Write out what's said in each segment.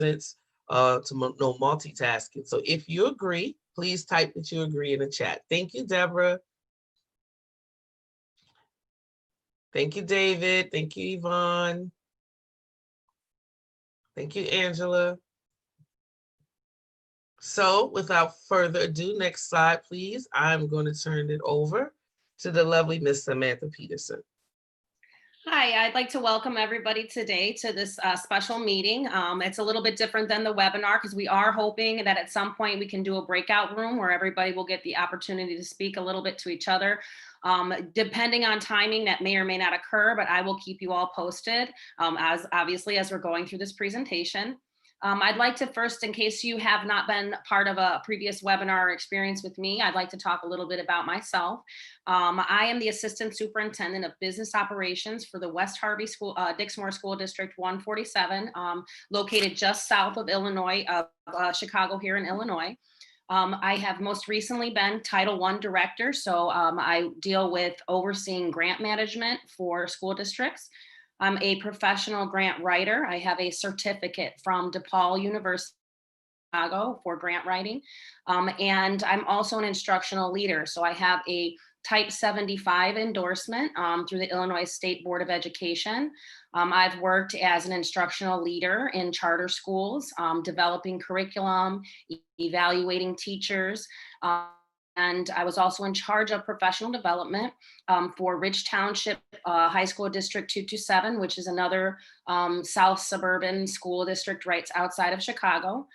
know multitasking. So if you agree, please type that you agree in the chat. Thank you, Deborah. Thank you, David. Thank you, Yvonne. Thank you, Angela. So without further ado, next slide, please. I'm going to turn it over to the lovely Miss Samantha Peterson. Hi, I'd like to welcome everybody today to this special meeting. It's a little bit different than the webinar because we are hoping that at some point we can do a breakout room where everybody will get the opportunity to speak a little bit to each other. Depending on timing, that may or may not occur, but I will keep you all posted as we're going through this presentation. I'd like to first, in case you have not been part of a previous webinar experience with me, I'd like to talk a little bit about myself. I am the Assistant Superintendent of Business Operations for the West Harvey School, Dixmoor School District 147, located just south of Illinois, Chicago here in Illinois. I have most recently been Title I Director, so I deal with overseeing grant management for school districts. I'm a professional grant writer. I have a certificate from DePaul University Chicago for grant writing. And I'm also an instructional leader. So I have a Type 75 endorsement through the Illinois State Board of Education. I've worked as an instructional leader in charter schools, developing curriculum, evaluating teachers, and I was also in charge of professional development for Rich Township High School District 227, which is another South suburban school district right outside of Chicago.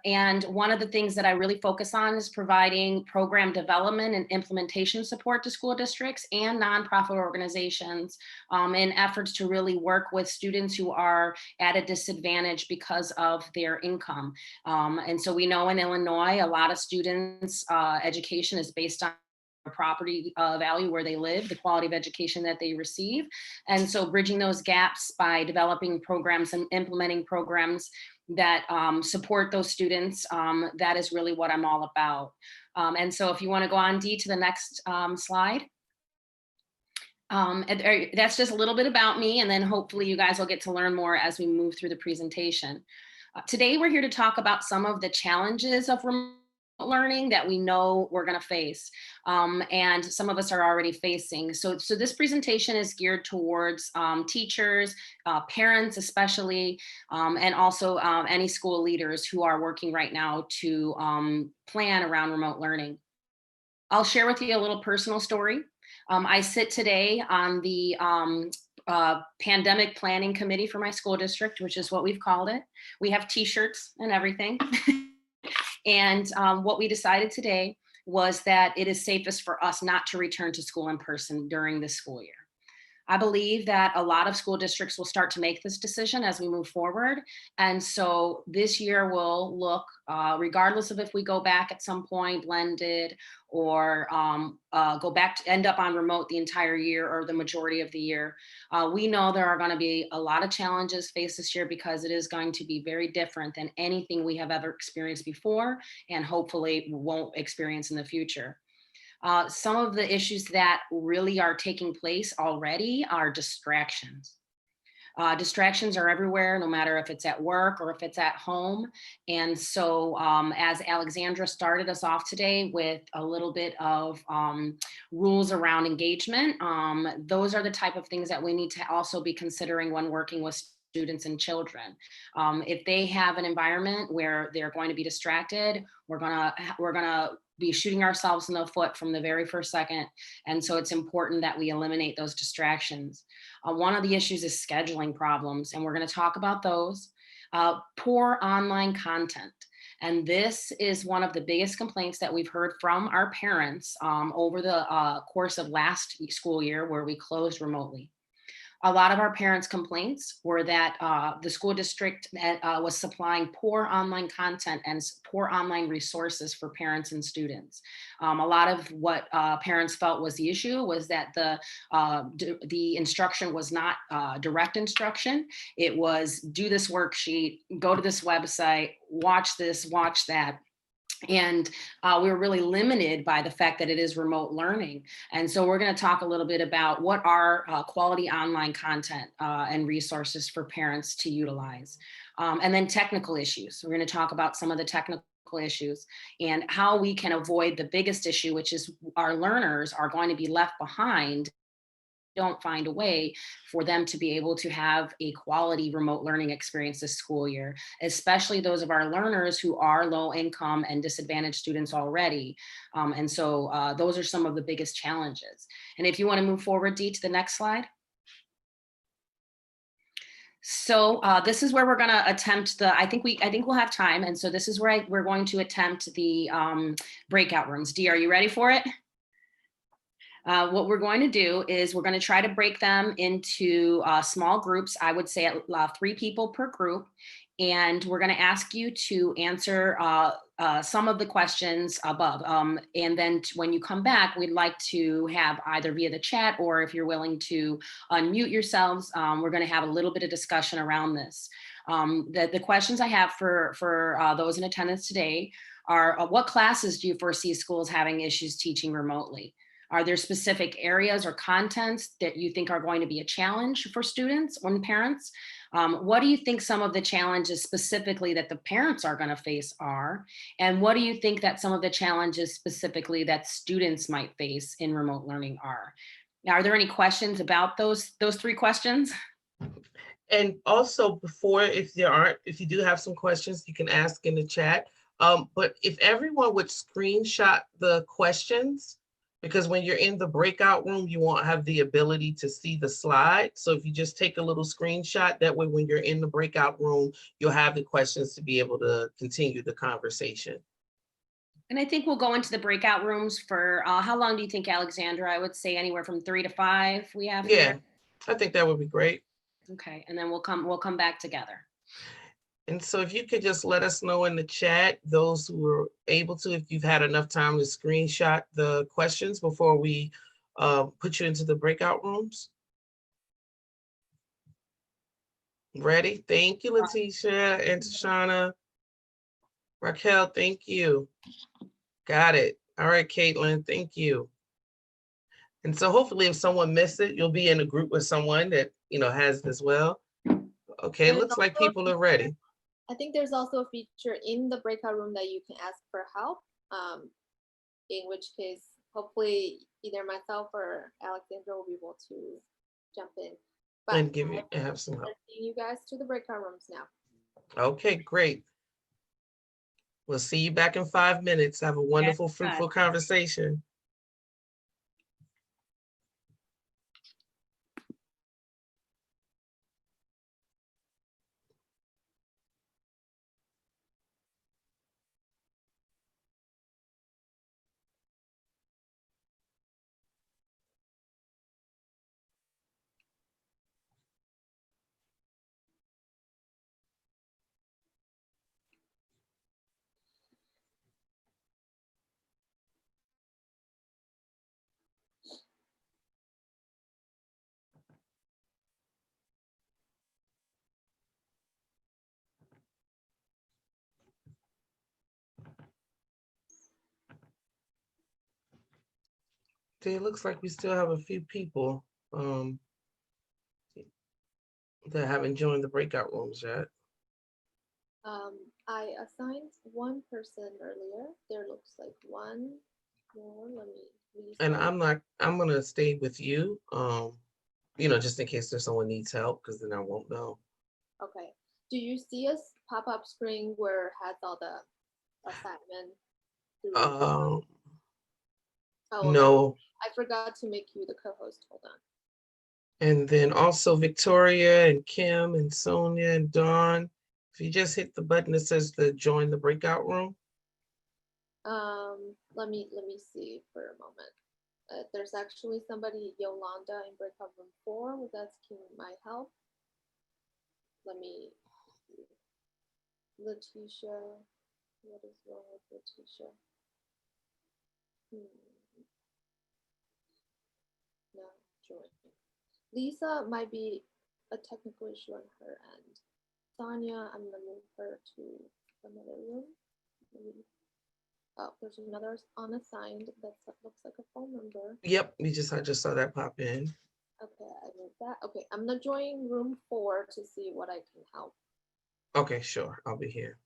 And one of the things that I really focus on is providing program development and implementation support to school districts and nonprofit organizations in efforts to really work with students who are at a disadvantage because of their income. And so we know in Illinois, a lot of students' education is based on property value where they live, the quality of education that they receive. And so bridging those gaps by developing programs and implementing programs that support those students, that is really what I'm all about. And so if you want to go on, Dee, to the next slide. That's just a little bit about me, and then hopefully you guys will get to learn more as we move through the presentation. Today we're here to talk about some of the challenges of remote learning that we know we're going to face, and some of us are already facing. So this presentation is geared towards teachers, parents especially, and also any school leaders who are working right now to plan around remote learning. I'll share with you a little personal story. I sit today on the pandemic planning committee for my school district, which is what we've called it. We have t-shirts and everything. And what we decided today was that it is safest for us not to return to school in person during this school year. I believe that a lot of school districts will start to make this decision as we move forward. And so this year will look, regardless of if we go back at some point blended or go back to end up on remote the entire year or the majority of the year, we know there are going to be a lot of challenges faced this year because it is going to be very different than anything we have ever experienced before and hopefully won't experience in the future. Some of the issues that really are taking place already are distractions. Distractions are everywhere, no matter if it's at work or if it's at home. And so as Alexandra started us off today with a little bit of rules around engagement, those are the type of things that we need to also be considering when working with students and children. If they have an environment where they're going to be distracted, we're gonna be shooting ourselves in the foot from the very first second. And so it's important that we eliminate those distractions. One of the issues is scheduling problems, and we're going to talk about those. Poor online content. And this is one of the biggest complaints that we've heard from our parents over the course of last school year where we closed remotely. A lot of our parents' complaints were that the school district was supplying poor online content and poor online resources for parents and students. A lot of what parents felt was the issue was that the instruction was not direct instruction. It was do this worksheet, go to this website, watch this, watch that. And we were really limited by the fact that it is remote learning. And so we're going to talk a little bit about what are quality online content and resources for parents to utilize. And then technical issues. We're going to talk about some of the technical issues and how we can avoid the biggest issue, which is our learners are going to be left behind. Don't find a way for them to be able to have a quality remote learning experience this school year, especially those of our learners who are low income and disadvantaged students already. And so those are some of the biggest challenges. And if you want to move forward, Dee, to the next slide. So this is where we're going to attempt I think we'll have time. And so this is where we're going to attempt the breakout rooms. Dee, are you ready for it? What we're going to do is we're going to try to break them into small groups. I would say 3 people per group. And we're going to ask you to answer some of the questions above. And then when you come back, we'd like to have either via the chat or if you're willing to unmute yourselves, we're going to have a little bit of discussion around this. The questions I have for those in attendance today are what classes do you foresee schools having issues teaching remotely? Are there specific areas or contents that you think are going to be a challenge for students and parents? What do you think some of the challenges specifically that the parents are going to face are? And what do you think that some of the challenges specifically that students might face in remote learning are? Now, are there any questions about those 3 questions? And also before, if you do have some questions, you can ask in the chat. But if everyone would screenshot the questions, because when you're in the breakout room, you won't have the ability to see the slide. So if you just take a little screenshot, that way when you're in the breakout room, you'll have the questions to be able to continue the conversation. And I think we'll go into the breakout rooms for, how long do you think, Alexandra? I would say anywhere from 3 to 5 we have here. Yeah, I think that would be great. Okay, and then we'll come back together. And so if you could just let us know in the chat, those who are able to, if you've had enough time to screenshot the questions before we put you into the breakout rooms. Ready? Thank you, Letitia and Tashana. Raquel, thank you. Got it. All right, Caitlin, thank you. And so hopefully if someone missed it, you'll be in a group with someone that, has it as well. Okay, it looks like people are ready. I think there's also a feature in the breakout room that you can ask for help, in which case, hopefully either myself or Alexandra will be able to jump in. But And have some help. Taking you guys to the breakout rooms now. Okay, great. We'll see you back in 5 minutes. Have a wonderful, fruitful conversation. Okay, it looks like we still have a few people that haven't joined the breakout rooms yet. I assigned one person earlier. There looks like one more. Let me. And I'm gonna stay with you, just in case there's someone needs help, because then I won't know. Okay. Do you see a pop-up screen where it has all the assignment? No. I forgot to make you the co-host. Hold on. And then also Victoria and Kim and Sonia and Dawn. If you just hit the button that says to join the breakout room. Let me see for a moment. There's actually somebody, Yolanda, in breakout room 4, who's asking my help. Let me see. Letitia, what is wrong with Letitia? No, join. Lisa might be a technical issue on her end. Sonia, I'm gonna move her to another room. Oh, there's another unassigned that looks like a phone number. Yep, I just saw that pop in. Okay, I moved that. Okay, I'm gonna join room 4 to see what I can help Okay, sure. I'll be here.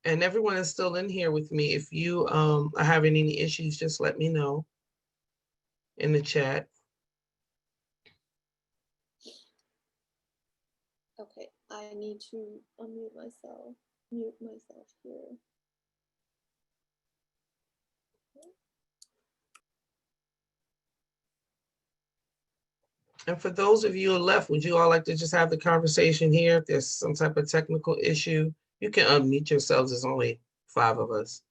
And everyone is still in here with me. If you are having any issues, just let me know in the chat. Okay, I need to unmute myself, mute myself here. And for those of you who left, would you all like to just have the conversation here? If there's some type of technical issue, you can unmute yourselves. There's only 5 of us.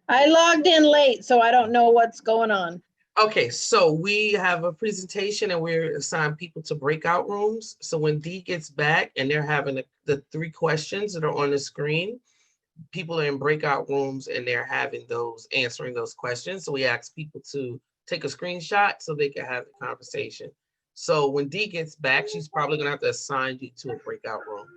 I logged in late, so I don't know what's going on. Okay, so we have a presentation and we're assigned people to breakout rooms. So when Dee gets back and they're having the 3 questions that are on the screen, people are in breakout rooms and they're having those, answering those questions. So we ask people to take a screenshot so they can have the conversation. So when Dee gets back, she's probably gonna have to assign you to a breakout room.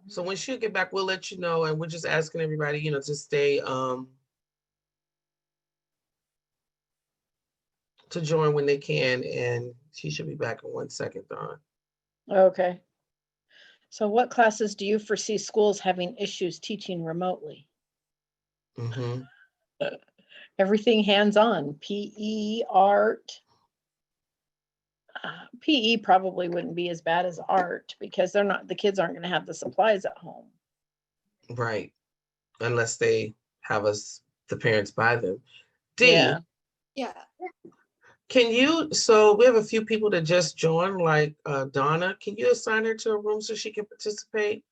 So when she'll get back, we'll let you know, and we're just asking everybody, you know, to stay to join when they can, and she should be back in 1 second, Dawn. Okay. So what classes do you foresee schools having issues teaching remotely? Mm-hmm. Everything hands-on, PE, art. PE probably wouldn't be as bad as art because the kids aren't going to have the supplies at home. Right, unless they have the parents buy them. Dee, Yeah. Yeah, can you, so we have a few people that just joined, like Donna, can you assign her to a room so she can participate?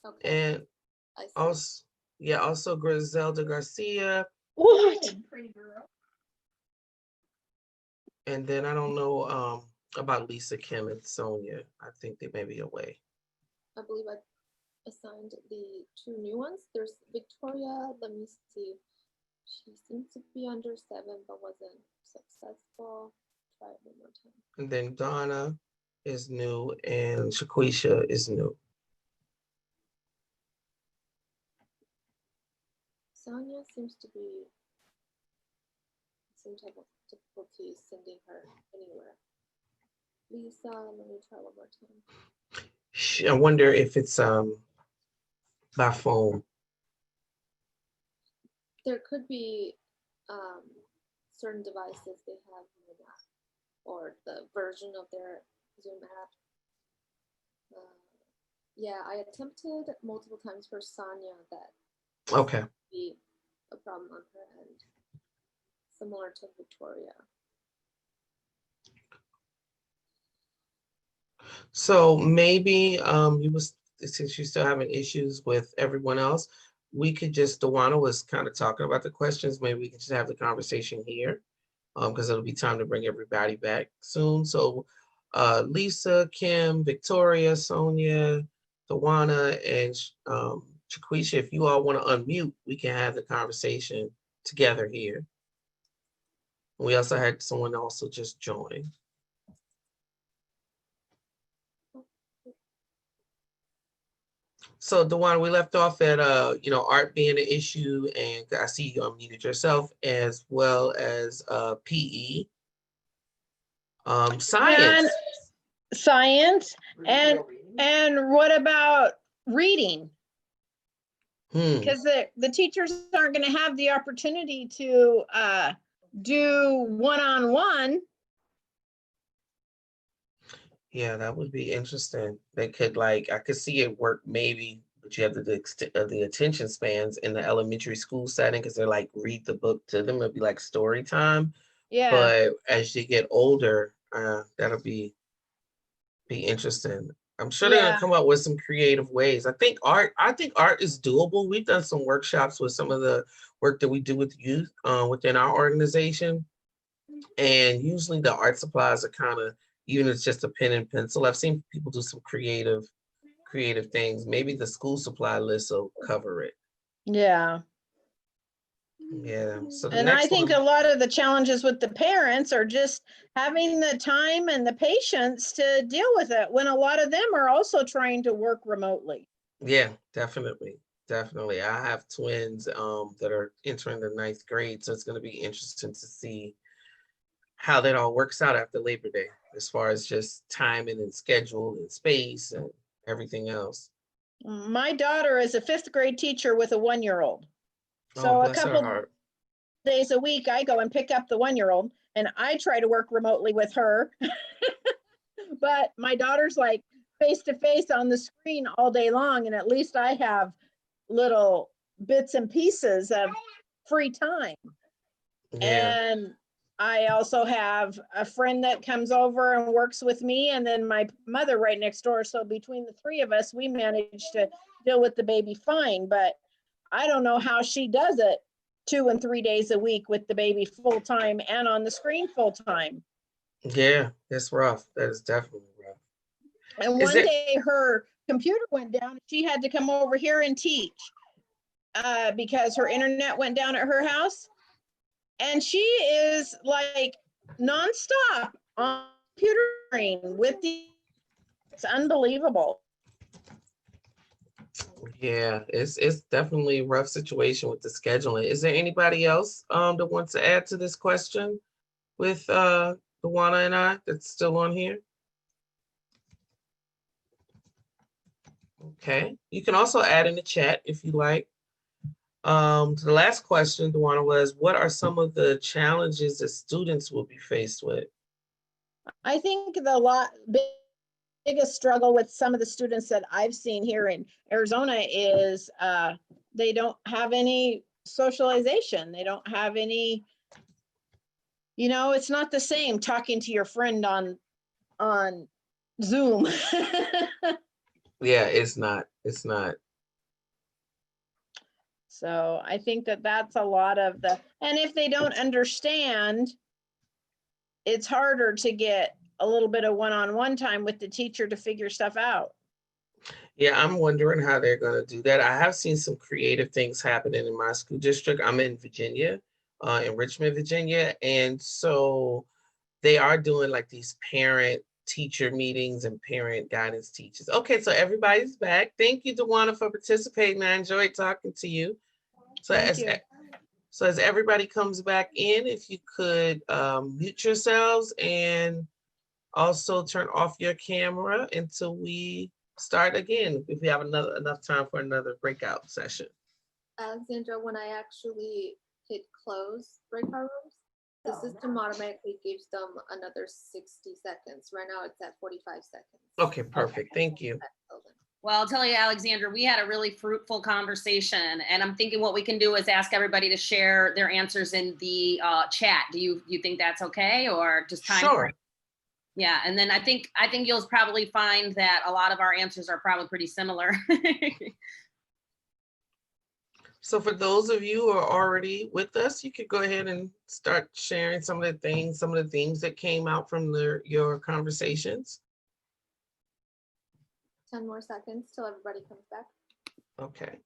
okay, And I see. also, yeah, also Griselda Garcia, What? and then I don't know about Lisa, Kim, and Sonia. I think they may be away. I believe I assigned the 2 new ones. There's Victoria, let me see. She seems to be under 7, but wasn't successful. Try it one more time. And then Donna is new and Shaquisha is new. Sonia seems to be some type of difficulty sending her anywhere. Lisa, let me try one more time. I wonder if it's by phone. There could be certain devices they have in the app or the version of their Zoom app. Yeah, I attempted multiple times for Sonia that Okay. be a problem on her end, similar to Victoria. So maybe since you're still having issues with everyone else, we could just, Dawana was kind of talking about the questions. Maybe we can just have the conversation here because it'll be time to bring everybody back soon. So Lisa, Kim, Victoria, Sonia, Dawana, and Chiquisha, if you all want to unmute, we can have the conversation together here. We also had someone also just join. So Dawana, we left off at art being an issue, and I see you unmuted yourself, as well as PE. Science. And science. And what about reading? Because the teachers aren't going to have the opportunity to do one-on-one. Yeah, that would be interesting. They could I could see it work maybe, but you have the attention spans in the elementary school setting because they're read the book to them. It'd be like story time. Yeah. But as you get older, that'll be interesting. I'm sure they're gonna come up with some creative ways. I think art is doable. We've done some workshops with some of the work that we do with youth within our organization. And usually the art supplies are kind of, even if it's just a pen and pencil, I've seen people do some creative things. Maybe the school supply list will cover it. Yeah. Yeah. So the And I next think one, a lot of the challenges with the parents are just having the time and the patience to deal with it when a lot of them are also trying to work remotely. yeah, definitely. Definitely. I have twins that are entering the ninth grade. So it's going to be interesting to see how that all works out after Labor Day, as far as just timing and schedule and space and everything else. My daughter is a fifth grade teacher with a 1-year-old. Oh, So a bless her couple heart. days a week, I go and pick up the 1-year-old and I try to work remotely with her. But my daughter's like face to face on the screen all day long. And at least I have little bits and pieces of free time. Yeah. And I also have a friend that comes over and works with me, and then my mother right next door. So between the three of us, we manage to deal with the baby fine. But I don't know how she does it 2 and 3 days a week with the baby full time and on the screen full time. Yeah. That's rough. That is definitely rough. And Is one it? day her computer went down. She had to come over here and teach because her internet went down at her house. And she is like nonstop on the computer screen with the, it's unbelievable. Yeah, it's definitely a rough situation with the scheduling. Is there anybody else that wants to add to this question with Luana and I that's still on here? Okay. You can also add in the chat if you like. The last question, Luana, was what are some of the challenges that students will be faced with? I think biggest struggle with some of the students that I've seen here in Arizona is they don't have any socialization. They don't have any, it's not the same talking to your friend on Zoom. Yeah, it's not. It's not. So I think that that's a lot of and if they don't understand, it's harder to get a little bit of one-on-one time with the teacher to figure stuff out. Yeah, I'm wondering how they're going to do that. I have seen some creative things happening in my school district. I'm in Virginia, in Richmond, Virginia. And so they are doing like these parent teacher meetings and parent guidance teachers. Okay, so everybody's back. Thank you, Dewana, for participating. I enjoyed talking to you. So Thank you. So as everybody comes back in, if you could mute yourselves and also turn off your camera until we start again, if we have enough time for another breakout session. Alexandra, when I actually hit close breakout rooms, the system automatically gives them another 60 seconds. Right now it's at 45 seconds. Okay, perfect. Thank you. Well, I'll tell you, Alexandra, we had a really fruitful conversation, and I'm thinking what we can do is ask everybody to share their answers in the chat. Do you think that's okay, or just time? Sure. Yeah, and then I think you'll probably find that a lot of our answers are probably pretty similar. So for those of you who are already with us, you could go ahead and start sharing some of the themes that came out from your conversations. 10 more seconds till everybody comes back. Okay.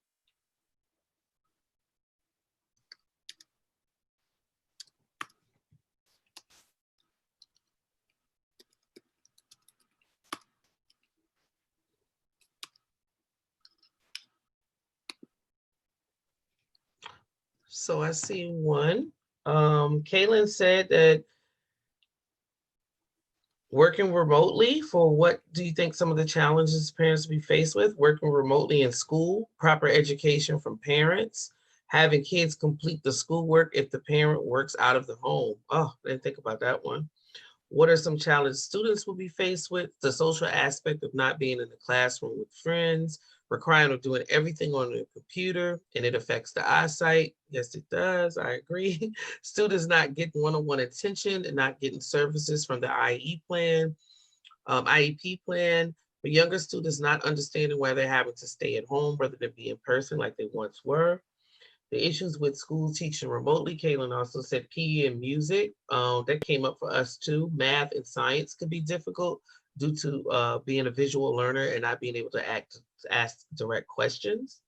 So I see one. Kaylin said that working remotely, for what do you think some of the challenges parents will be faced with? Working remotely in school, proper education from parents, having kids complete the schoolwork if the parent works out of the home. Oh, I didn't think about that one. What are some challenges students will be faced with? The social aspect of not being in the classroom with friends, requiring of doing everything on the computer, and it affects the eyesight. Yes, it does. I agree. Students not getting one-on-one attention and not getting services from the IEP plan. For younger students not understanding why they're having to stay at home rather than be in person like they once were. The issues with school teaching remotely. Kaylin also said PE and music. That came up for us too. Math and science could be difficult due to being a visual learner and not being able to ask direct questions.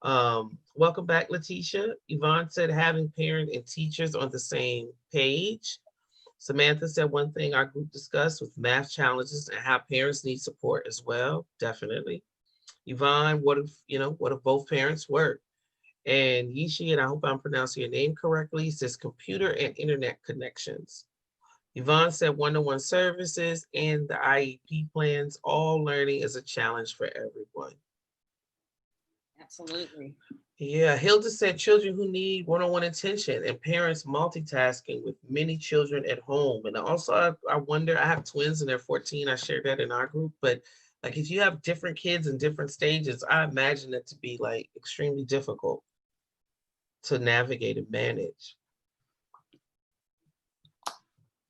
Welcome back, Letitia. Yvonne said having parent and teachers on the same page. Samantha said one thing our group discussed with math challenges and how parents need support as well. Definitely. Yvonne, what if both parents work? And Yishi, and I hope I'm pronouncing your name correctly, says computer and internet connections. Yvonne said one-to-one services and the IEP plans. All learning is a challenge for everyone. Absolutely. Yeah, Hilda said children who need one-on-one attention and parents multitasking with many children at home. And also, I wonder, I have twins and they're 14. I shared that in our group, but like if you have different kids in different stages, I imagine it to be like extremely difficult to navigate and manage.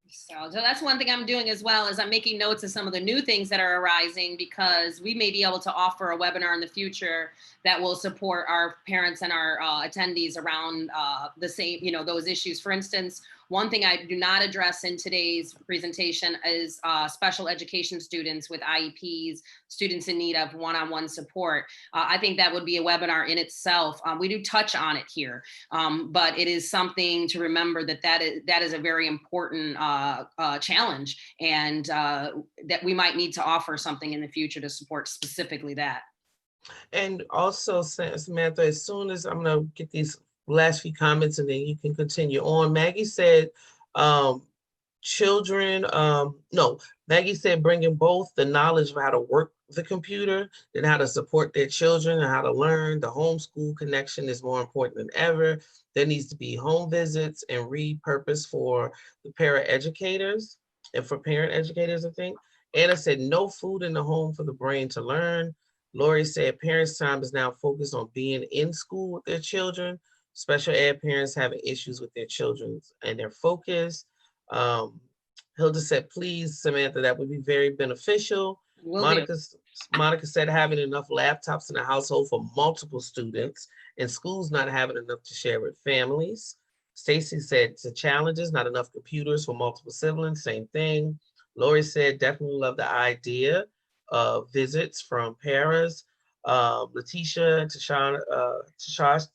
So that's one thing I'm doing as well, is I'm making notes of some of the new things that are arising, because we may be able to offer a webinar in the future that will support our parents and our attendees around the same, those issues. For instance, one thing I do not address in today's presentation is special education students with IEPs, students in need of one-on-one support. I think that would be a webinar in itself. We do touch on it here, but it is something to remember that is a very important challenge, and that we might need to offer something in the future to support specifically that. And also, Samantha, as soon as I'm going to get these last few comments and then you can continue on. Maggie said, Maggie said bringing both the knowledge of how to work the computer and how to support their children and how to learn. The homeschool connection is more important than ever. There needs to be home visits and repurpose for the para-educators and for parent educators, I think. Anna said no food in the home for the brain to learn. Lori said parents' time is now focused on being in school with their children. Special ed parents having issues with their children and their focus. Hilda said, please, Samantha, that would be very beneficial. Monica said having enough laptops in the household for multiple students and schools not having enough to share with families. Stacy said the challenges, not enough computers for multiple siblings, same thing. Lori said, definitely love the idea of visits from paras. Letitia and Tashasha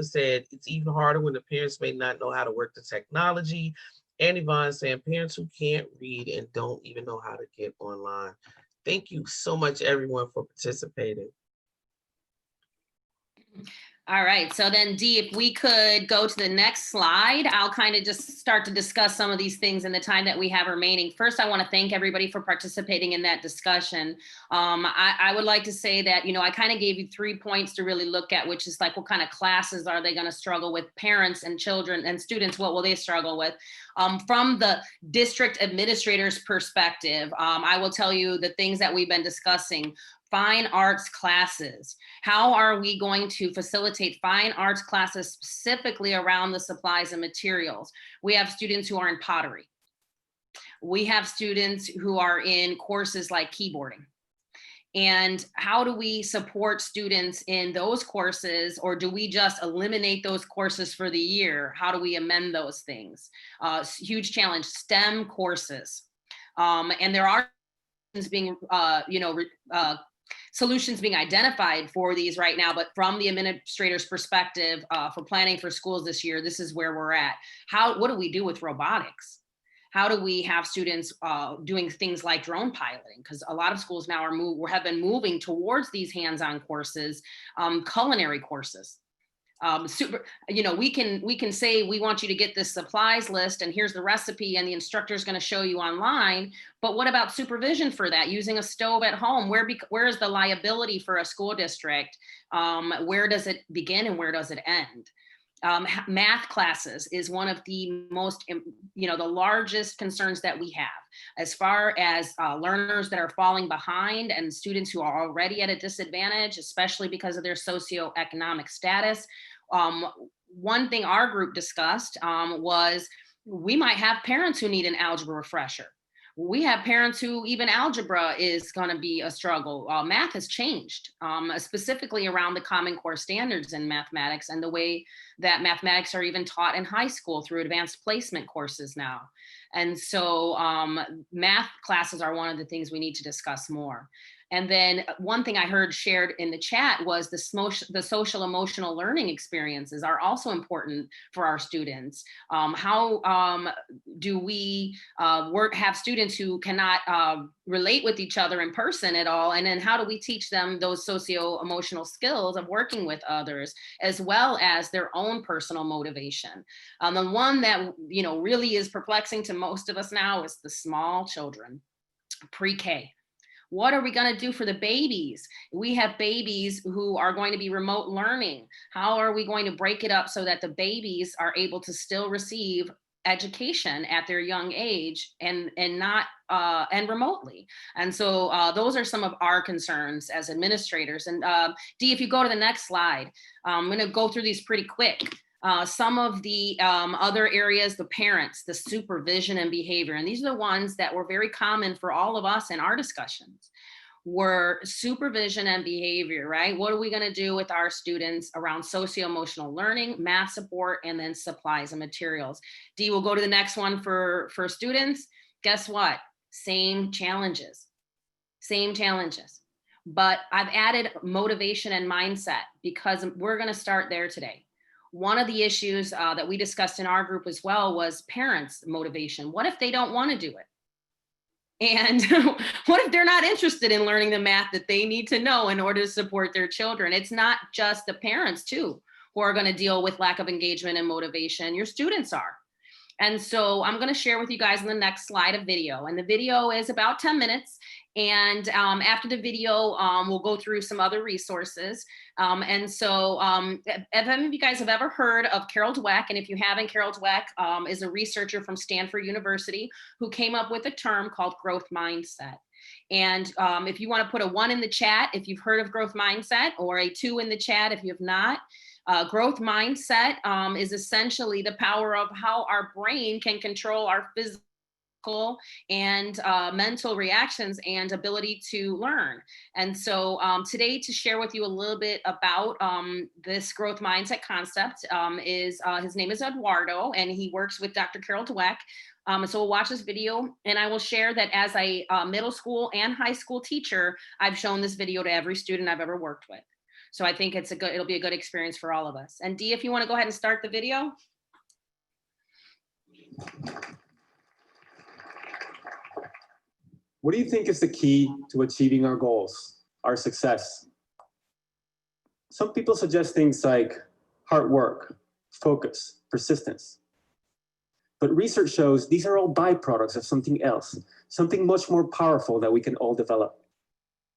said it's even harder when the parents may not know how to work the technology. And Yvonne saying parents who can't read and don't even know how to get online. Thank you so much, everyone, for participating. All right, so then Dee, if we could go to the next slide, I'll kind of just start to discuss some of these things in the time that we have remaining. First, I want to thank everybody for participating in that discussion. I would like to say that, I kind of gave you 3 points to really look at, which is like, what kind of classes are they going to struggle with? Parents and children and students, what will they struggle with? From the district administrator's perspective, I will tell you the things that we've been discussing. Fine arts classes. How are we going to facilitate fine arts classes specifically around the supplies and materials? We have students who are in pottery. We have students who are in courses like keyboarding. And how do we support students in those courses, or do we just eliminate those courses for the year? How do we amend those things? Huge challenge, STEM courses. And there are being, solutions being identified for these right now, but from the administrator's perspective, for planning for schools this year, this is where we're at. What do we do with robotics? How do we have students doing things like drone piloting? Because a lot of schools now have been moving towards these hands-on courses, culinary courses. We can say we want you to get this supplies list and here's the recipe and the instructor is going to show you online. But what about supervision for that? Using a stove at home, where is the liability for a school district? Where does it begin and where does it end? Math classes is one of the most, the largest concerns that we have as far as learners that are falling behind and students who are already at a disadvantage, especially because of their socioeconomic status. One thing our group discussed was we might have parents who need an algebra refresher. We have parents who even algebra is going to be a struggle. Math has changed, specifically around the Common Core standards in mathematics and the way that mathematics are even taught in high school through advanced placement courses now. And so math classes are one of the things we need to discuss more. And then one thing I heard shared in the chat was the social emotional learning experiences are also important for our students. How do we have students who cannot relate with each other in person at all? And then how do we teach them those socio-emotional skills of working with others, as well as their own personal motivation? The one that, you know, really is perplexing to most of us now is the small children, pre-K. What are we going to do for the babies? We have babies who are going to be remote learning. How are we going to break it up so that the babies are able to still receive education at their young age and not and remotely? And so those are some of our concerns as administrators. And Dee, if you go to the next slide, I'm going to go through these pretty quick. Some of the other areas, the parents, the supervision and behavior, and these are the ones that were very common for all of us in our discussions, were supervision and behavior, right? What are we going to do with our students around socio-emotional learning, math support, and then supplies and materials? Dee, we'll go to the next one for students. Guess what? Same challenges, but I've added motivation and mindset because we're going to start there today. One of the issues that we discussed in our group as well was parents' motivation. What if they don't want to do it? And what if they're not interested in learning the math that they need to know in order to support their children? It's not just the parents too who are going to deal with lack of engagement and motivation. Your students are. And so I'm going to share with you guys in the next slide a video, and the video is about 10 minutes. And after the video, we'll go through some other resources. And so if any of you guys have ever heard of Carol Dweck, and if you haven't, Carol Dweck is a researcher from Stanford University who came up with a term called growth mindset. And if you want to put a 1 in the chat if you've heard of growth mindset, or a 2 in the chat if you have not. Growth mindset is essentially the power of how our brain can control our physical and mental reactions and ability to learn. And so today, to share with you a little bit about this growth mindset concept is his name is Eduardo, and he works with Dr. Carol Dweck. So we'll watch this video, and I will share that as a middle school and high school teacher, I've shown this video to every student I've ever worked with. So I think it'll be a good experience for all of us. And Dee, if you want to go ahead and start the video. What do you think is the key to achieving our goals, our success? Some people suggest things like hard work, focus, persistence. But research shows these are all byproducts of something else, something much more powerful that we can all develop.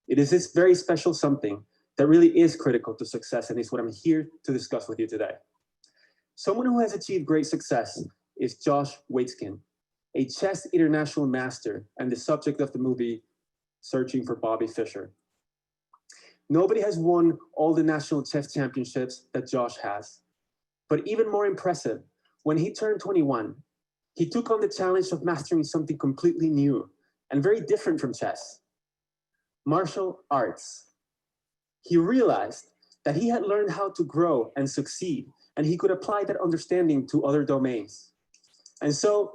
It is this very special something that really is critical to success, and is what I'm here to discuss with you today. Someone who has achieved great success is Josh Waitzkin, a chess international master and the subject of the movie Searching for Bobby Fischer. Nobody has won all the national chess championships that Josh has. But even more impressive, when he turned 21, he took on the challenge of mastering something completely new and very different from chess: martial arts. He realized that he had learned how to grow and succeed, and he could apply that understanding to other domains. And so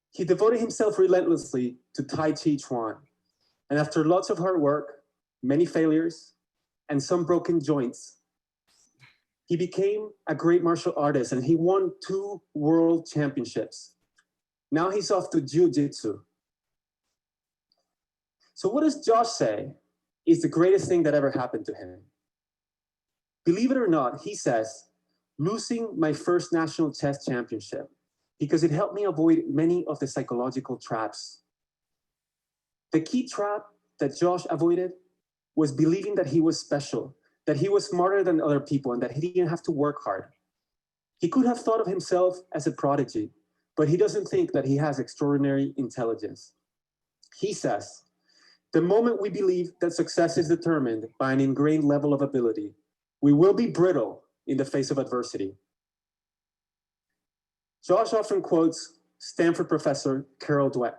he devoted himself relentlessly to Tai Chi Chuan. And after lots of hard work, many failures, and some broken joints, he became a great martial artist, and he won 2 world championships. Now he's off to jiu-jitsu. So what does Josh say is the greatest thing that ever happened to him? Believe it or not, he says, losing my first national chess championship, because it helped me avoid many of the psychological traps. The key trap that Josh avoided was believing that he was special, that he was smarter than other people, and that he didn't have to work hard. He could have thought of himself as a prodigy, but he doesn't think that he has extraordinary intelligence. He says, the moment we believe that success is determined by an ingrained level of ability, we will be brittle in the face of adversity. Josh often quotes Stanford professor Carol Dweck,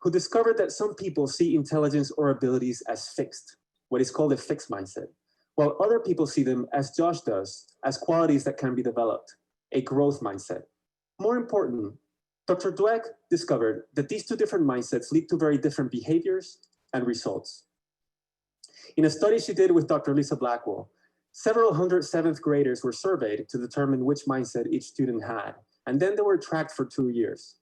who discovered that some people see intelligence or abilities as fixed, what is called a fixed mindset, while other people see them, as Josh does, as qualities that can be developed, a growth mindset. More important, Dr. Dweck discovered that these 2 different mindsets lead to very different behaviors and results. In a study she did with Dr. Lisa Blackwell, several hundred seventh graders were surveyed to determine which mindset each student had, and then they were tracked for 2 years.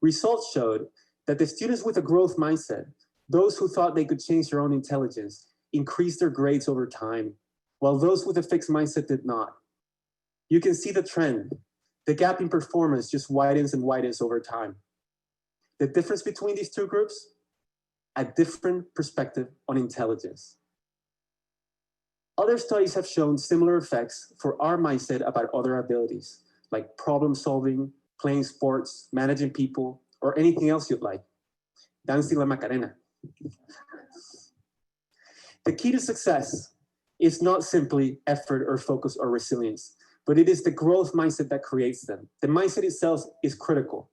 Results showed that the students with a growth mindset, those who thought they could change their own intelligence, increased their grades over time, while those with a fixed mindset did not. You can see the trend. The gap in performance just widens and widens over time. The difference between these two groups? A different perspective on intelligence. Other studies have shown similar effects for our mindset about other abilities, like problem solving, playing sports, managing people, or anything else you'd like. Dancing la Macarena. The key to success is not simply effort or focus or resilience, but it is the growth mindset that creates them. The mindset itself is critical.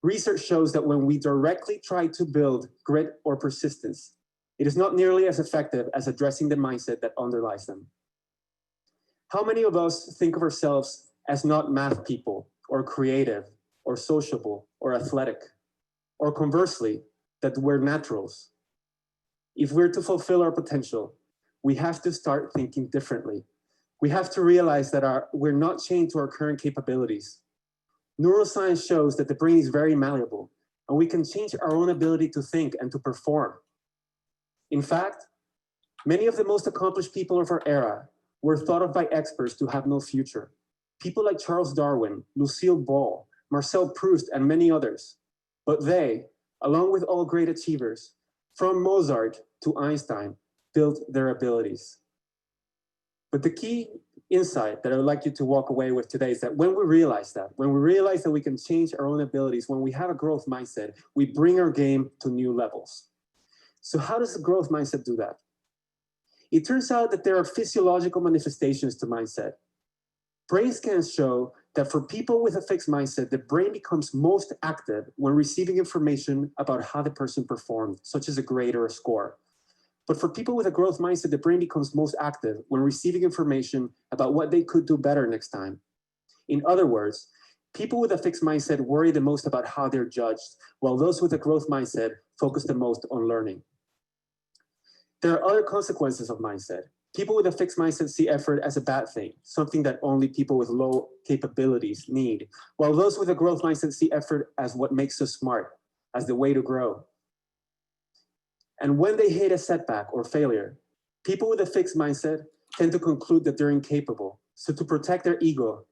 Research shows that when we directly try to build grit or persistence, it is not nearly as effective as addressing the mindset that underlies them. How many of us think of ourselves as not math people, or creative, or sociable, or athletic? Or conversely, that we're naturals? If we're to fulfill our potential, we have to start thinking differently. We have to realize that we're not chained to our current capabilities. Neuroscience shows that the brain is very malleable, and we can change our own ability to think and to perform. In fact, many of the most accomplished people of our era were thought of by experts to have no future. People like Charles Darwin, Lucille Ball, Marcel Proust, and many others. But they, along with all great achievers, from Mozart to Einstein, built their abilities. But the key insight that I would like you to walk away with today is that when we realize that we can change our own abilities, when we have a growth mindset, we bring our game to new levels. So how does the growth mindset do that? It turns out that there are physiological manifestations to mindset. Brain scans show that for people with a fixed mindset, the brain becomes most active when receiving information about how the person performed, such as a grade or a score. But for people with a growth mindset, the brain becomes most active when receiving information about what they could do better next time. In other words, people with a fixed mindset worry the most about how they're judged, while those with a growth mindset focus the most on learning. There are other consequences of mindset. People with a fixed mindset see effort as a bad thing, something that only people with low capabilities need, while those with a growth mindset see effort as what makes us smart, as the way to grow. And when they hit a setback or failure, people with a fixed mindset tend to conclude that they're incapable. So to protect their ego,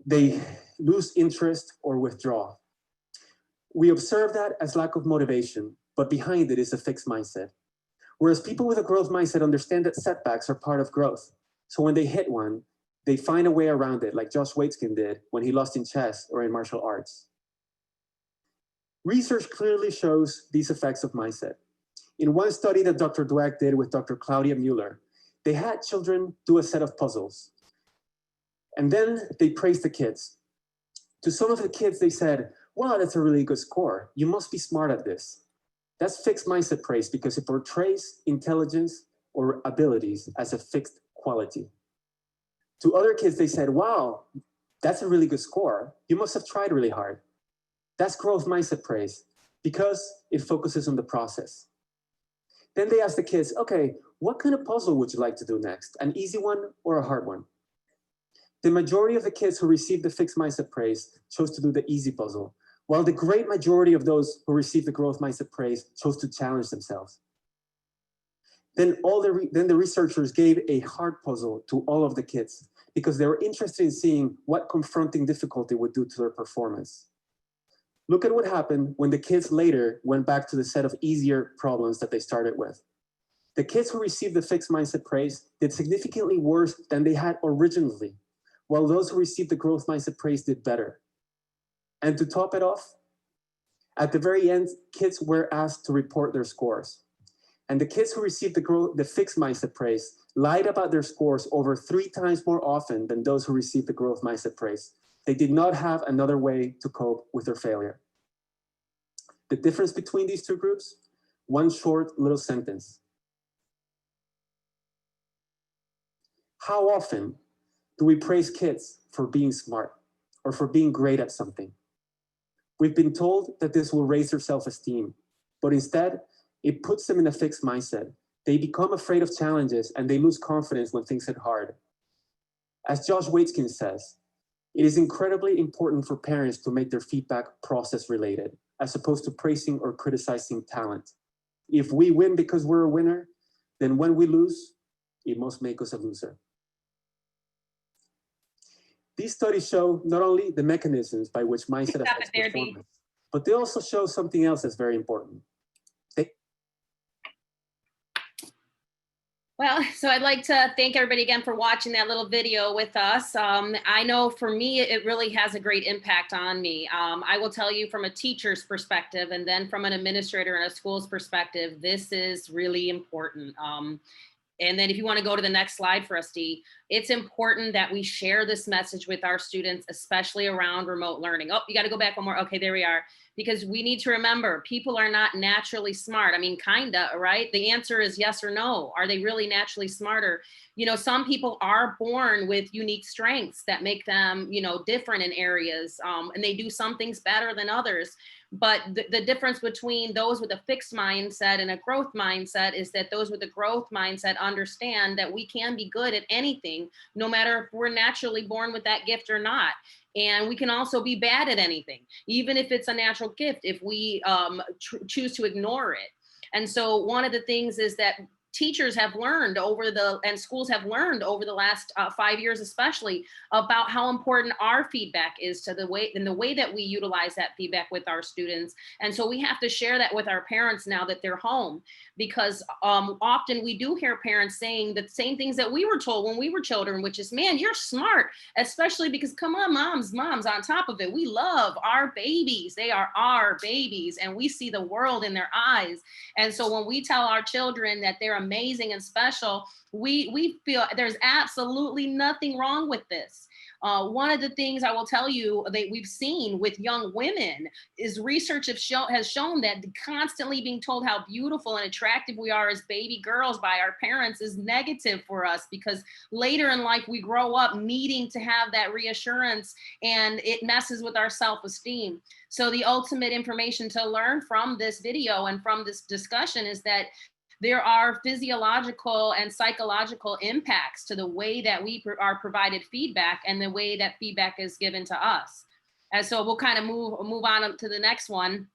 they lose interest or withdraw. We observe that as lack of motivation, but behind it is a fixed mindset. Whereas people with a growth mindset understand that setbacks are part of growth. So when they hit one, they find a way around it, like Josh Waitzkin did when he lost in chess or in martial arts. Research clearly shows these effects of mindset. In one study that Dr. Dweck did with Dr. Claudia Mueller, they had children do a set of puzzles. And then they praised the kids. To some of the kids, they said, wow, that's a really good score. You must be smart at this. That's fixed mindset praise because it portrays intelligence or abilities as a fixed quality. To other kids, they said, wow, that's a really good score. You must have tried really hard. That's growth mindset praise because it focuses on the process. Then they asked the kids, okay, what kind of puzzle would you like to do next? An easy one or a hard one? The majority of the kids who received the fixed mindset praise chose to do the easy puzzle, while the great majority of those who received the growth mindset praise chose to challenge themselves. Then the researchers gave a hard puzzle to all of the kids because they were interested in seeing what confronting difficulty would do to their performance. Look at what happened when the kids later went back to the set of easier problems that they started with. The kids who received the fixed mindset praise did significantly worse than they had originally, while those who received the growth mindset praise did better. And to top it off, at the very end, kids were asked to report their scores. And the kids who received the fixed mindset praise lied about their scores over 3 times more often than those who received the growth mindset praise. They did not have another way to cope with their failure. The difference between these two groups? One short little sentence. How often do we praise kids for being smart or for being great at something? We've been told that this will raise their self-esteem, but instead, It puts them in a fixed mindset. They become afraid of challenges and they lose confidence when things get hard. As Josh Waitzkin says, it is incredibly important for parents to make their feedback process related, as opposed to praising or criticizing talent. If we win because we're a winner, then when we lose, it must make us a loser. These studies show not only the mechanisms by which mindset affects performance, but they also show something else that's very important. Well, so I'd like to thank everybody again for watching that little video with us. I know for me, it really has a great impact on me. I will tell you from a teacher's perspective, and then from an administrator and a school's perspective, this is really important. And then if you want to go to the next slide for us, Dee, it's important that we share this message with our students, especially around remote learning. Oh, you got to go back one more. Okay, there we are. Because we need to remember, people are not naturally smart. I mean, kinda, right? The answer is yes or no. Are they really naturally smarter? You know, some people are born with unique strengths that make them, you know, different in areas, and they do some things better than others. But the difference between those with a fixed mindset and a growth mindset is that those with a growth mindset understand that we can be good at anything, no matter if we're naturally born with that gift or not. And we can also be bad at anything, even if it's a natural gift, if we choose to ignore it. And so one of the things is that teachers have learned and schools have learned over the last 5 years, especially, about how important our feedback is to the way that we utilize that feedback with our students. And so we have to share that with our parents now that they're home, because often we do hear parents saying the same things that we were told when we were children, which is, man, you're smart, especially because, come on, moms on top of it, we love our babies. They are our babies, and we see the world in their eyes. And so when we tell our children that they're amazing and special, we feel there's absolutely nothing wrong with this. One of the things I will tell you that we've seen with young women is research has shown that constantly being told how beautiful and attractive we are as baby girls by our parents is negative for us, because later in life we grow up needing to have that reassurance, and it messes with our self-esteem. So the ultimate information to learn from this video and from this discussion is that there are physiological and psychological impacts to the way that we are provided feedback and the way that feedback is given to us. And so we'll kind of move on to the next one,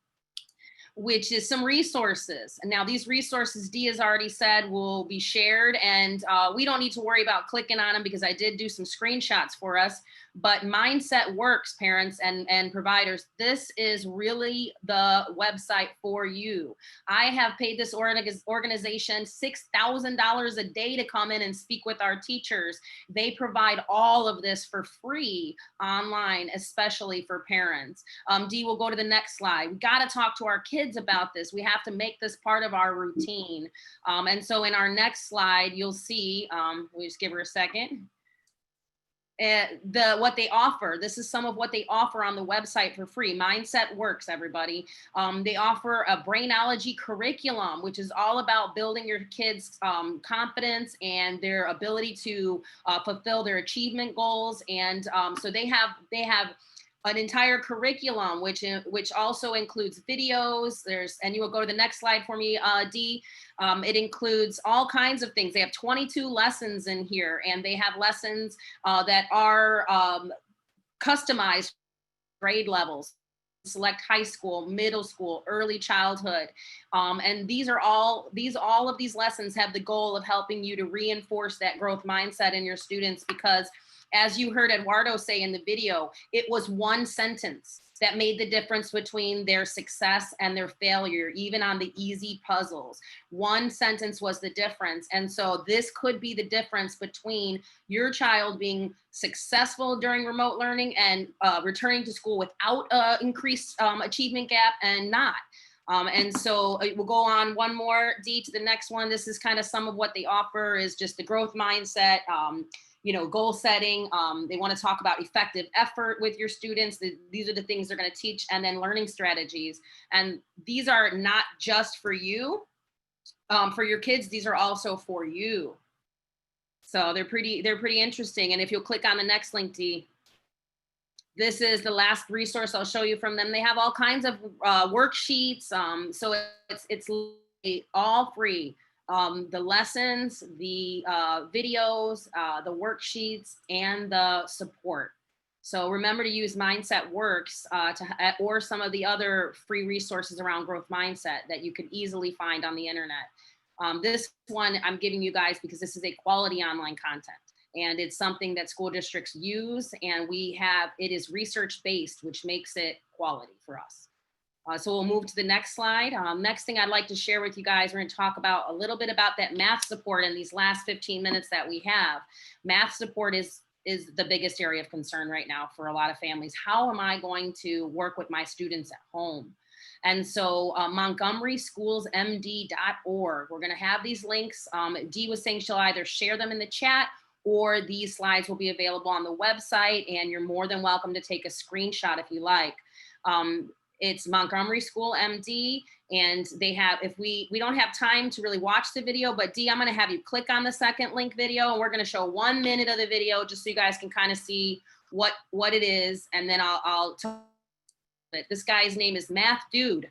which is some resources. And now these resources, Dee has already said, will be shared, and we don't need to worry about clicking on them because I did do some screenshots for us. But Mindsetworks, parents and providers, this is really the website for you. I have paid this organization $6,000 a day to come in and speak with our teachers. They provide all of this for free online, especially for parents. Dee, we'll go to the next slide. We got to talk to our kids about this. We have to make this part of our routine. And so in our next slide, you'll see, we just give her a second. What they offer. This is some of what they offer on the website for free. Mindsetworks, everybody. They offer a Brainology Curriculum, which is all about building your kids' confidence and their ability to fulfill their achievement goals. And so they have an entire curriculum, which also includes videos. And you will go to the next slide for me, Dee. It includes all kinds of things. They have 22 lessons in here, and they have lessons that are customized grade levels, select high school, middle school, early childhood. And all of these lessons have the goal of helping you to reinforce that growth mindset in your students, because as you heard Eduardo say in the video, it was one sentence that made the difference between their success and their failure, even on the easy puzzles. One sentence was the difference. And so this could be the difference between your child being successful during remote learning and returning to school without an increased achievement gap and not. And so we'll go on one more, Dee, to the next one. This is kind of some of what they offer is just the growth mindset, goal setting. They want to talk about effective effort with your students. These are the things they're going to teach, and then learning strategies. And these are not just for you, for your kids. These are also for you. So they're pretty interesting. And if you'll click on the next link, Dee, this is the last resource I'll show you from them. They have all kinds of worksheets. So it's all free. The lessons, the videos, the worksheets, and the support. So remember to use Mindsetworks or some of the other free resources around growth mindset that you could easily find on the internet. This one I'm giving you guys because this is a quality online content, and it's something that school districts use, and it is research-based, which makes it quality for us. So we'll move to the next slide. Next thing I'd like to share with you guys, we're going to talk about a little bit about that math support in these last 15 minutes that we have. Math support is the biggest area of concern right now for a lot of families. How am I going to work with my students at home? And so MontgomerySchoolsMD.org, we're going to have these links. Dee was saying she'll either share them in the chat or these slides will be available on the website, and you're more than welcome to take a screenshot if you like. It's Montgomery School MD, and they have, if we don't have time to really watch the video, but Dee, I'm going to have you click on the second link video, and we're going to show 1 minute of the video just so you guys can kind of see what it is, and then I'll tell it. This guy's name is Math Dude,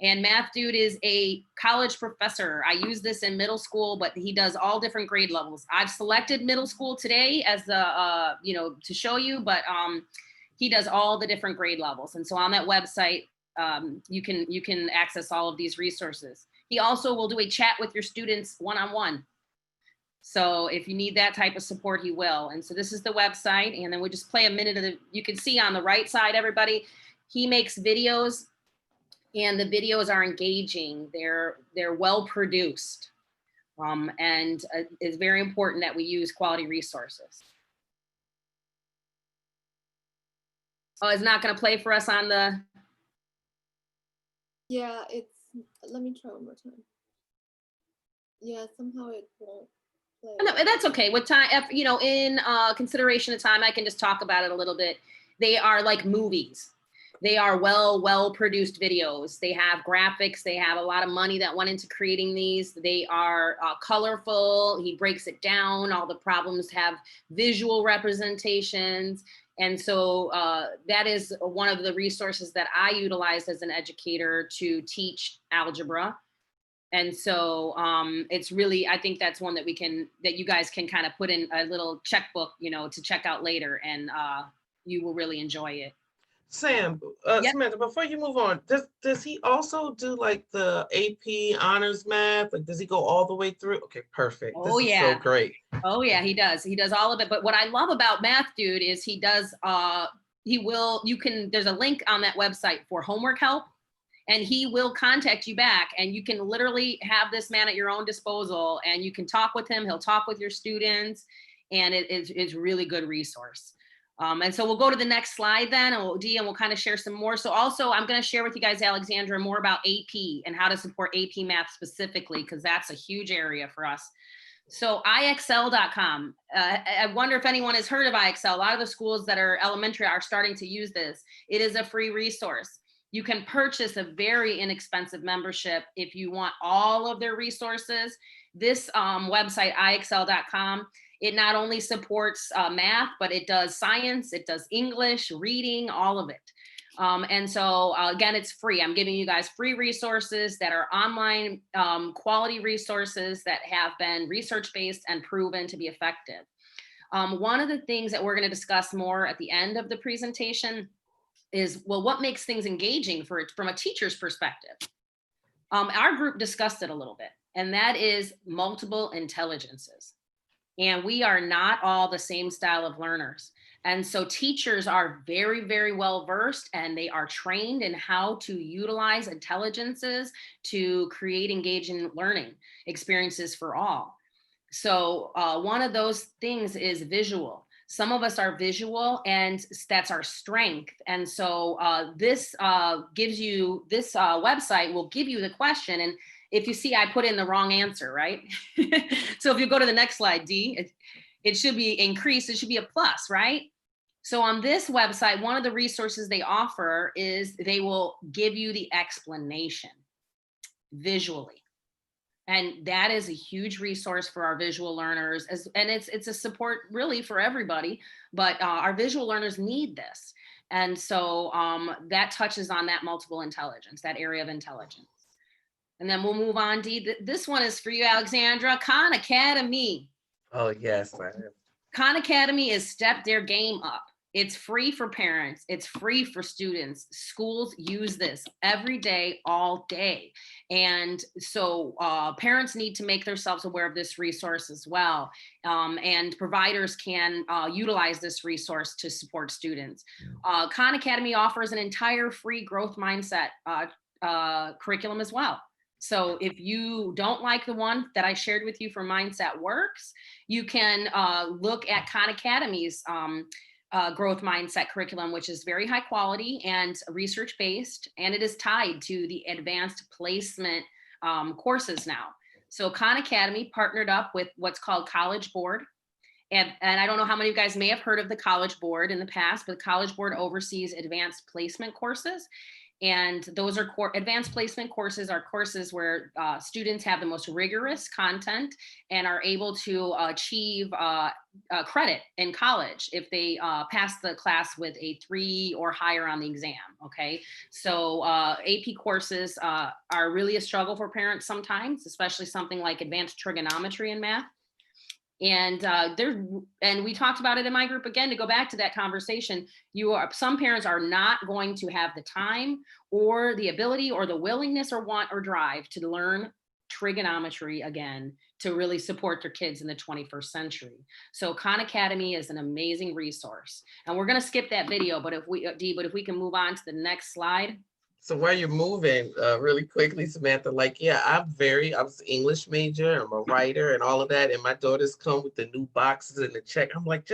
and Math Dude is a college professor. I use this in middle school, but he does all different grade levels. I've selected middle school today as the to show you, but he does all the different grade levels. And so on that website, you can access all of these resources. He also will do a chat with your students one-on-one. So if you need that type of support, he will. And so this is the website. And then we just play a minute of you can see on the right side, everybody, he makes videos, and the videos are engaging. They're well produced. And it's very important that we use quality resources. Oh, it's not going to play for us on the. Yeah, let me try one more time. Yeah, somehow it won't play. No, that's okay. With time, in consideration of time, I can just talk about it a little bit. They are like movies. They are well produced videos. They have graphics. They have a lot of money that went into creating these. They are colorful. He breaks it down. All the problems have visual representations. And so that is one of the resources that I utilize as an educator to teach algebra. And so it's really, I think that's one that you guys can kind of put in a little checkbook, to check out later, and you will really enjoy it. Sam, Yep. Samantha, before you move on, does he also do like the AP honors math? Like, does he go all the way through? Okay, perfect. Oh, this is yeah. so great. Oh yeah, he does. He does all of it. But what I love about Math Dude is he does, there's a link on that website for homework help, and he will contact you back, and you can literally have this man at your own disposal, and you can talk with him. He'll talk with your students, and it's really good resource. And so we'll go to the next slide then, and we'll kind of share some more. So also I'm going to share with you guys, Alexandra, more about AP and how to support AP math specifically, because that's a huge area for us. So IXL.com, I wonder if anyone has heard of IXL. A lot of the schools that are elementary are starting to use this. It is a free resource. You can purchase a very inexpensive membership if you want all of their resources. This website, IXL.com, it not only supports math, but it does science, it does English, reading, all of it. And so again, it's free. I'm giving you guys free resources that are online, quality resources that have been research-based and proven to be effective. One of the things that we're going to discuss more at the end of the presentation is, well, what makes things engaging from a teacher's perspective? Our group discussed it a little bit, and that is multiple intelligences. And we are not all the same style of learners. And so teachers are very, very well versed, and they are trained in how to utilize intelligences to create engaging learning experiences for all. So one of those things is visual. Some of us are visual, and that's our strength. And so this website will give you the question. And if you see, I put in the wrong answer, right? So if you go to the next slide, D, it should be increased. It should be a plus, right? So on this website, one of the resources they offer is they will give you the explanation visually. And that is a huge resource for our visual learners. And it's a support really for everybody, but our visual learners need this. And so that touches on that multiple intelligence, that area of intelligence. And then we'll move on, Dee. This one is for you, Alexandra. Khan Academy. Oh, yes. I am. Khan Academy has stepped their game up. It's free for parents. It's free for students. Schools use this every day, all day. And so parents need to make themselves aware of this resource as well. And providers can utilize this resource to support students. Khan Academy offers an entire free growth mindset curriculum as well. So if you don't like the one that I shared with you for Mindsetworks, you can look at Khan Academy's growth mindset curriculum, which is very high quality and research-based, and it is tied to the advanced placement courses now. So Khan Academy partnered up with what's called College Board. And I don't know how many of you guys may have heard of the College Board in the past, but the College Board oversees advanced placement courses. And those are advanced placement courses are courses where students have the most rigorous content and are able to achieve credit in college if they pass the class with a 3 or higher on the exam, okay? So AP courses are really a struggle for parents sometimes, especially something like advanced trigonometry and math. And we talked about it in my group again, to go back to that conversation. Some parents are not going to have the time or the ability or the willingness or want or drive to learn trigonometry again to really support their kids in the 21st century. So Khan Academy is an amazing resource. And we're going to skip that video, but if we can move on to the next slide. So while you're moving really quickly, Samantha, like, yeah, I was an English major, I'm a writer and all of that. And my daughters come with the new boxes and the check. I'm like,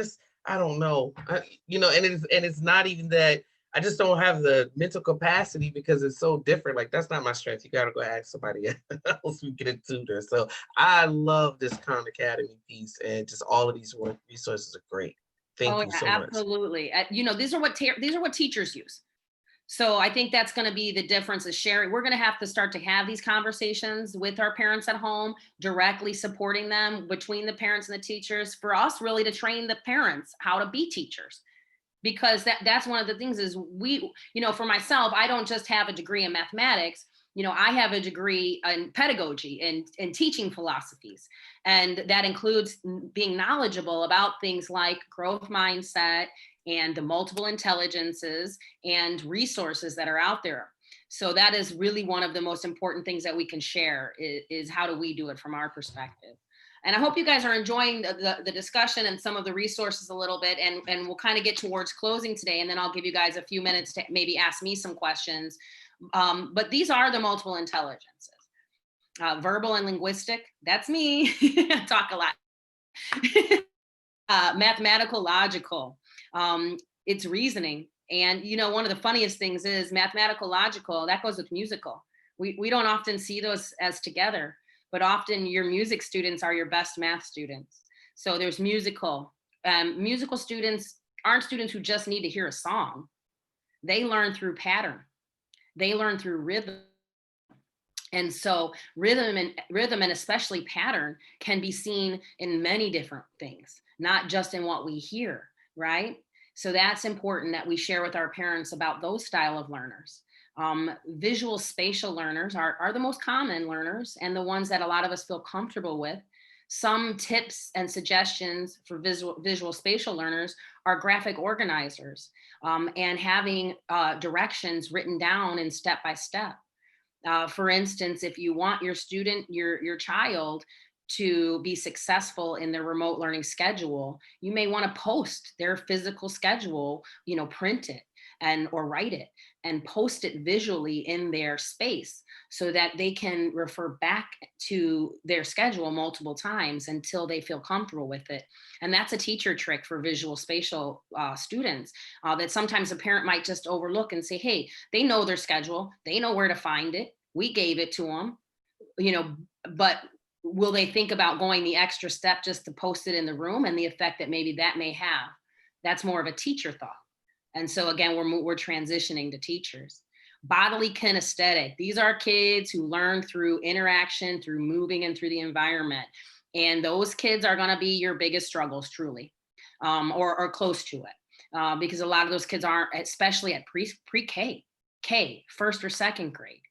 I don't know, and it's not even that I just don't have the mental capacity because it's so different. Like, that's not my strength. You got to go ask somebody else who get a tutor. So I love this Khan Academy piece, and just all of these resources are great. Thank you so much. Absolutely. These are what teachers use. So I think that's going to be the difference is sharing. We're going to have to start to have these conversations with our parents at home, directly supporting them between the parents and the teachers, for us really to train the parents how to be teachers. Because that's one of the things is for myself, I don't just have a degree in mathematics. I have a degree in pedagogy and teaching philosophies. And that includes being knowledgeable about things like growth mindset and the multiple intelligences and resources that are out there. So that is really one of the most important things that we can share is how do we do it from our perspective. And I hope you guys are enjoying the discussion and some of the resources a little bit, and we'll kind of get towards closing today, and then I'll give you guys a few minutes to maybe ask me some questions. But these are the multiple intelligences. Verbal and linguistic, that's me, I talk a lot. Mathematical, logical, it's reasoning. And one of the funniest things is mathematical, logical, that goes with musical. We don't often see those as together, but often your music students are your best math students. So there's musical. Musical students aren't students who just need to hear a song. They learn through pattern. They learn through rhythm. And so rhythm and especially pattern can be seen in many different things, not just in what we hear, right? So that's important that we share with our parents about those style of learners. Visual spatial learners are the most common learners and the ones that a lot of us feel comfortable with. Some tips and suggestions for visual spatial learners are graphic organizers and having directions written down in step by step. For instance, if you want your student, your child to be successful in their remote learning schedule, you may want to post their physical schedule, print it or write it and post it visually in their space so that they can refer back to their schedule multiple times until they feel comfortable with it. And that's a teacher trick for visual spatial students that sometimes a parent might just overlook and say, hey, they know their schedule, they know where to find it, we gave it to them, but will they think about going the extra step just to post it in the room and the effect that maybe that may have? That's more of a teacher thought. And so again, we're transitioning to teachers. Bodily kinesthetic. These are kids who learn through interaction, through moving and through the environment. And those kids are going to be your biggest struggles, truly, or close to it. Because a lot of those kids aren't, especially at pre-K, first or second grade.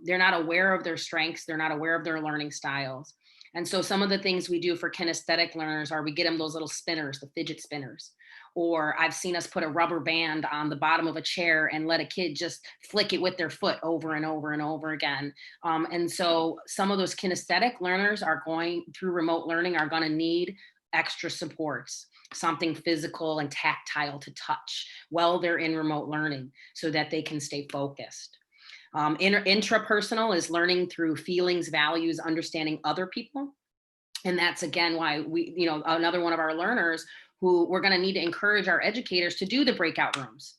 They're not aware of their strengths. They're not aware of their learning styles. And so some of the things we do for kinesthetic learners are we get them those little spinners, the fidget spinners. Or I've seen us put a rubber band on the bottom of a chair and let a kid just flick it with their foot over and over and over again. And so some of those kinesthetic learners are going through remote learning are going to need extra supports, something physical and tactile to touch while they're in remote learning so that they can stay focused. Intrapersonal is learning through feelings, values, understanding other people. And that's again why we, another one of our learners who we're going to need to encourage our educators to do the breakout rooms,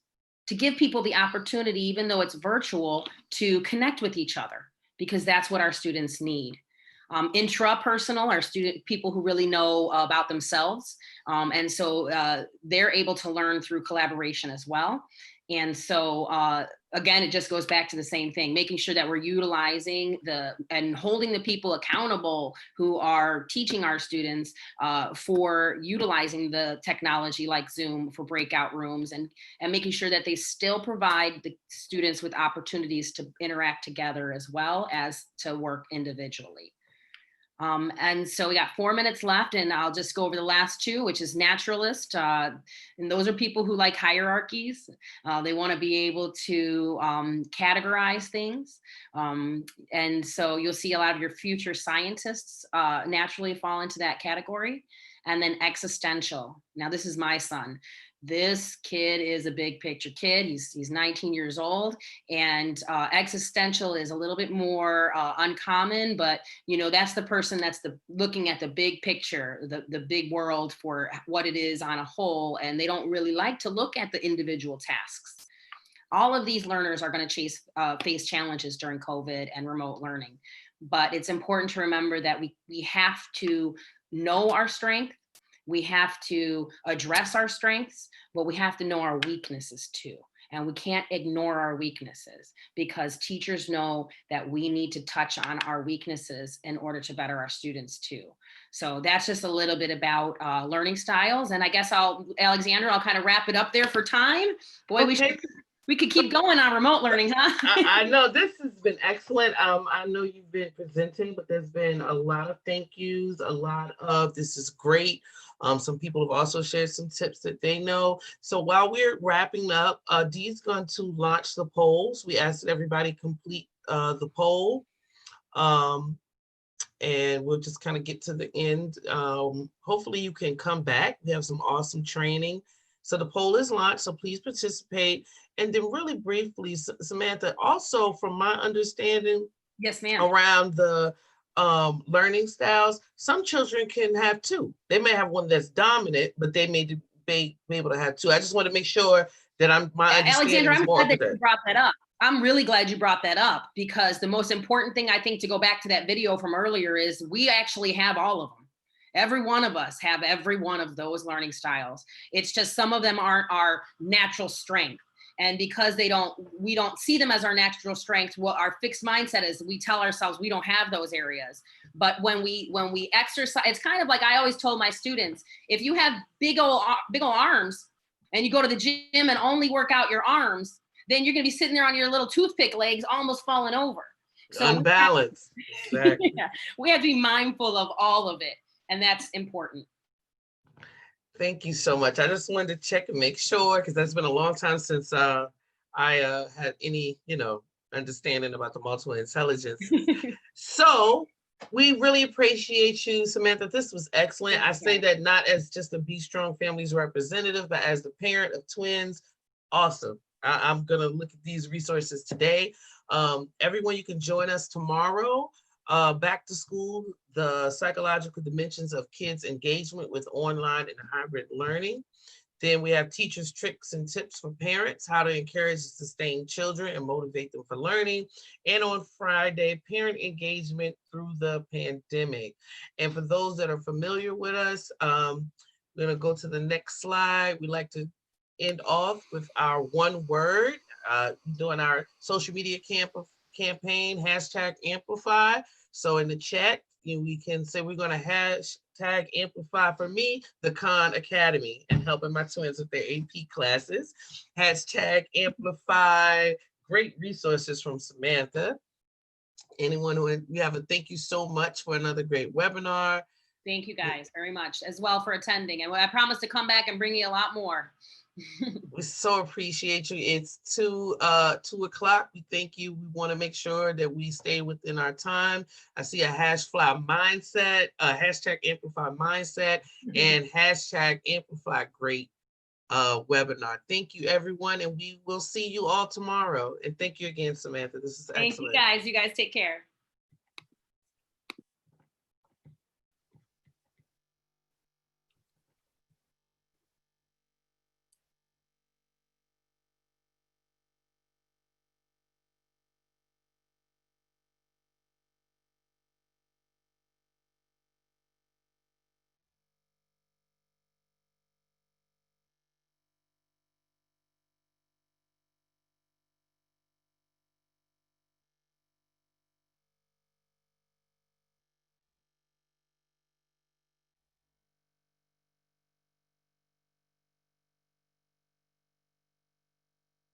to give people the opportunity, even though it's virtual, to connect with each other, because that's what our students need. Intrapersonal are people who really know about themselves. And so they're able to learn through collaboration as well. And so again, it just goes back to the same thing, making sure that we're utilizing and holding the people accountable who are teaching our students for utilizing the technology like Zoom for breakout rooms, and making sure that they still provide the students with opportunities to interact together as well as to work individually. And so we got 4 minutes left, and I'll just go over the last two, which is naturalist. And those are people who like hierarchies. They want to be able to categorize things. And so you'll see a lot of your future scientists naturally fall into that category. And then existential. Now, this is my son. This kid is a big picture kid. He's 19 years old, and existential is a little bit more uncommon, but that's the person that's looking at the big picture, the big world for what it is on a whole, and they don't really like to look at the individual tasks. All of these learners are going to face challenges during COVID and remote learning, but it's important to remember that we have to know our strength. We have to address our strengths, but we have to know our weaknesses too. And we can't ignore our weaknesses, because teachers know that we need to touch on our weaknesses in order to better our students too. So that's just a little bit about learning styles. And I guess Alexandra, I'll kind of wrap it up there for time. Boy, Okay. we could keep going on remote learning, huh? I know this has been excellent. I know you've been presenting, but there's been a lot of thank yous, a lot of this is great. Some people have also shared some tips that they know. So while we're wrapping up, Dee's going to launch the polls. We asked that everybody complete the poll. And we'll just kind of get to the end. Hopefully you can come back. We have some awesome training. So the poll is launched, so please participate. And then really briefly, Samantha, also from my understanding, yes, ma'am, around the learning styles, some children can have two. They may have one that's dominant, but they may be able to have two. I just want to make sure that my understanding Alexandra, is I'm more glad that you brought that up. I'm really glad you brought that up, because the most important thing, I think, to go back to that video from earlier is we actually have all of them. Every one of us have every one of those learning styles. It's just some of them aren't our natural strength. And because we don't see them as our natural strength, what our fixed mindset is, we tell ourselves we don't have those areas. But when we exercise, it's kind of like I always told my students, if you have big old arms and you go to the gym and only work out your arms, then you're going to be sitting there on your little toothpick legs, almost falling over. So unbalanced. Exactly. Yeah, we have to be mindful of all of it. And that's important. Thank you so much. I just wanted to check and make sure, because that's been a long time since I had any, understanding about the multiple intelligence. So we really appreciate you, Samantha. This was excellent. I say that not as just a Be Strong Families representative, but as the parent of twins. Awesome. I'm going to look at these resources today. Everyone, you can join us tomorrow. Back to school, the psychological dimensions of kids' engagement with online and hybrid learning. Then we have teachers' tricks and tips for parents, how to encourage and sustain children and motivate them for learning. And on Friday, parent engagement through the pandemic. And for those that are familiar with us, we're going to go to the next slide. We like to end off with our one word, doing our social media campaign, #Amplify. So in the chat, we can say we're going to #Amplify for me, the Khan Academy, and helping my twins with their AP classes. #Amplify, great resources from Samantha. Anyone who, we have a thank you so much for another great webinar. Thank you guys very much as well for attending. And I promise to come back and bring you a lot more. We so appreciate you. It's 2:00. We thank you. We want to make sure that we stay within our time. I see a hashtag amplify mindset and hashtag amplify great webinar. Thank you, everyone. And we will see you all tomorrow. And thank you again, Samantha. This is excellent. Thank you guys. You guys take care.